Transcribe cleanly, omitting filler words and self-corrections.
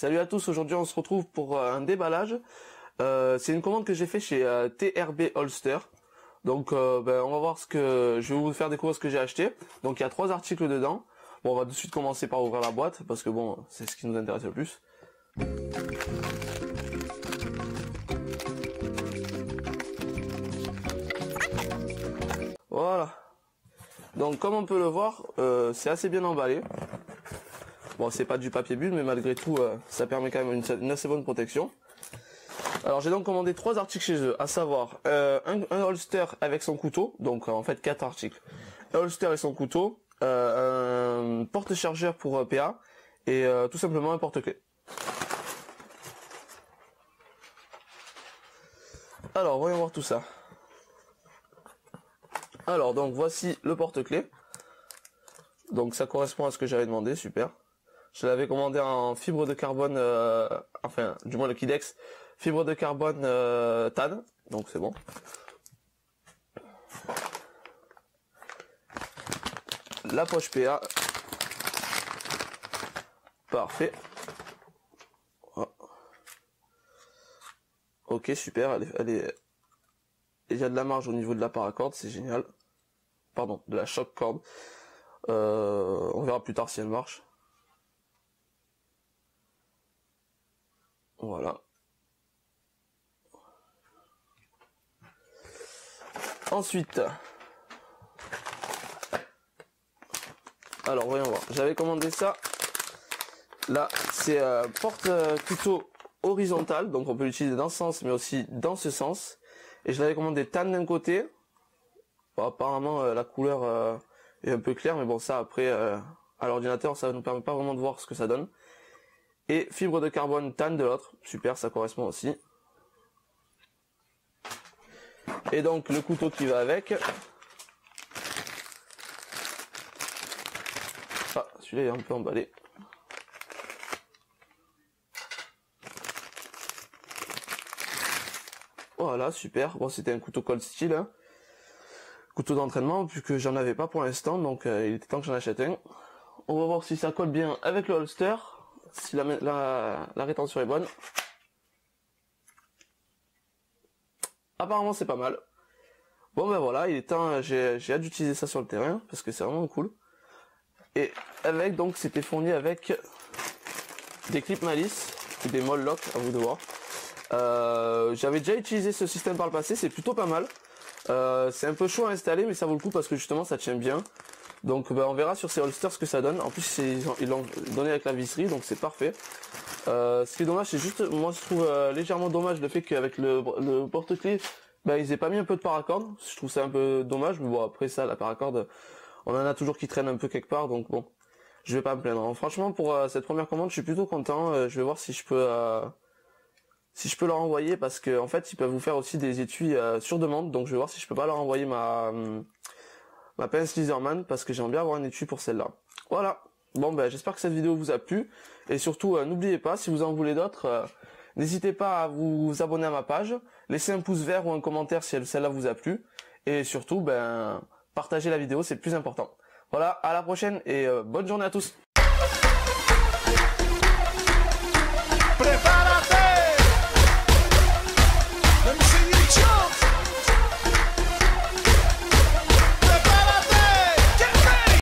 Salut à tous, aujourd'hui on se retrouve pour un déballage. C'est une commande que j'ai fait chez TRB Holster. Donc on va voir je vais vous faire découvrir ce que j'ai acheté. Donc il y a 3 articles dedans. Bon, on va tout de suite commencer par ouvrir la boîte parce que bon, c'est ce qui nous intéresse le plus. Voilà. Donc comme on peut le voir, c'est assez bien emballé. Bon, c'est pas du papier bulle, mais malgré tout, ça permet quand même une assez bonne protection. Alors j'ai donc commandé 3 articles chez eux, à savoir un holster avec son couteau, donc en fait 4 articles. Un holster et son couteau, un porte-chargeur pour PA et tout simplement un porte-clés. Alors voyons voir tout ça. Alors donc voici le porte-clés. Donc ça correspond à ce que j'avais demandé, super. Je l'avais commandé en fibre de carbone, enfin du moins le Kidex, fibre de carbone TAN, donc c'est bon. La poche PA, parfait. Oh. Ok, super, il y a de la marge au niveau de la paracorde, c'est génial. Pardon, de la choc corde. On verra plus tard si elle marche. Voilà. Ensuite, alors voyons voir. J'avais commandé ça. Là, c'est porte-couteau horizontal, donc on peut l'utiliser dans ce sens, mais aussi dans ce sens. Et je l'avais commandé tan d'un côté. Bon, apparemment, la couleur est un peu claire, mais bon, ça après, à l'ordinateur, ça ne nous permet pas vraiment de voir ce que ça donne. Et fibre de carbone tan de l'autre, super, ça correspond aussi. Et donc le couteau qui va avec. Ah, celui-là est un peu emballé. Voilà, super. Bon, c'était un couteau Cold Steel, hein. Couteau d'entraînement, puisque j'en avais pas pour l'instant, donc il était temps que j'en achète un. On va voir si ça colle bien avec le holster. Si la rétention est bonne. Apparemment c'est pas mal. Bon ben voilà, il est temps, j'ai hâte d'utiliser ça sur le terrain, parce que c'est vraiment cool. Et avec, donc c'était fourni avec des clips malice, ou des moll lock, à vous de voir. J'avais déjà utilisé ce système par le passé, c'est plutôt pas mal. C'est un peu chaud à installer, mais ça vaut le coup parce que justement ça tient bien. Donc on verra sur ces holsters ce que ça donne. En plus ils l'ont donné avec la visserie, donc c'est parfait. Ce qui est dommage, c'est juste, moi je trouve légèrement dommage le fait qu'avec le porte-clés, ils aient pas mis un peu de paracorde. Je trouve ça un peu dommage, mais bon après ça, la paracorde, on en a toujours qui traînent un peu quelque part, donc bon, je vais pas me plaindre. Franchement pour cette première commande, je suis plutôt content. Je vais voir si je peux leur envoyer, parce que en fait ils peuvent vous faire aussi des étuis sur demande, donc je vais voir si je peux pas leur envoyer ma pince Laserman, parce que j'aimerais bien avoir un étui pour celle-là. Voilà. Bon j'espère que cette vidéo vous a plu, et surtout n'oubliez pas, si vous en voulez d'autres, n'hésitez pas à vous abonner à ma page, laissez un pouce vert ou un commentaire si celle-là vous a plu, et surtout partagez la vidéo, c'est le plus important. Voilà, à la prochaine et bonne journée à tous. Prépare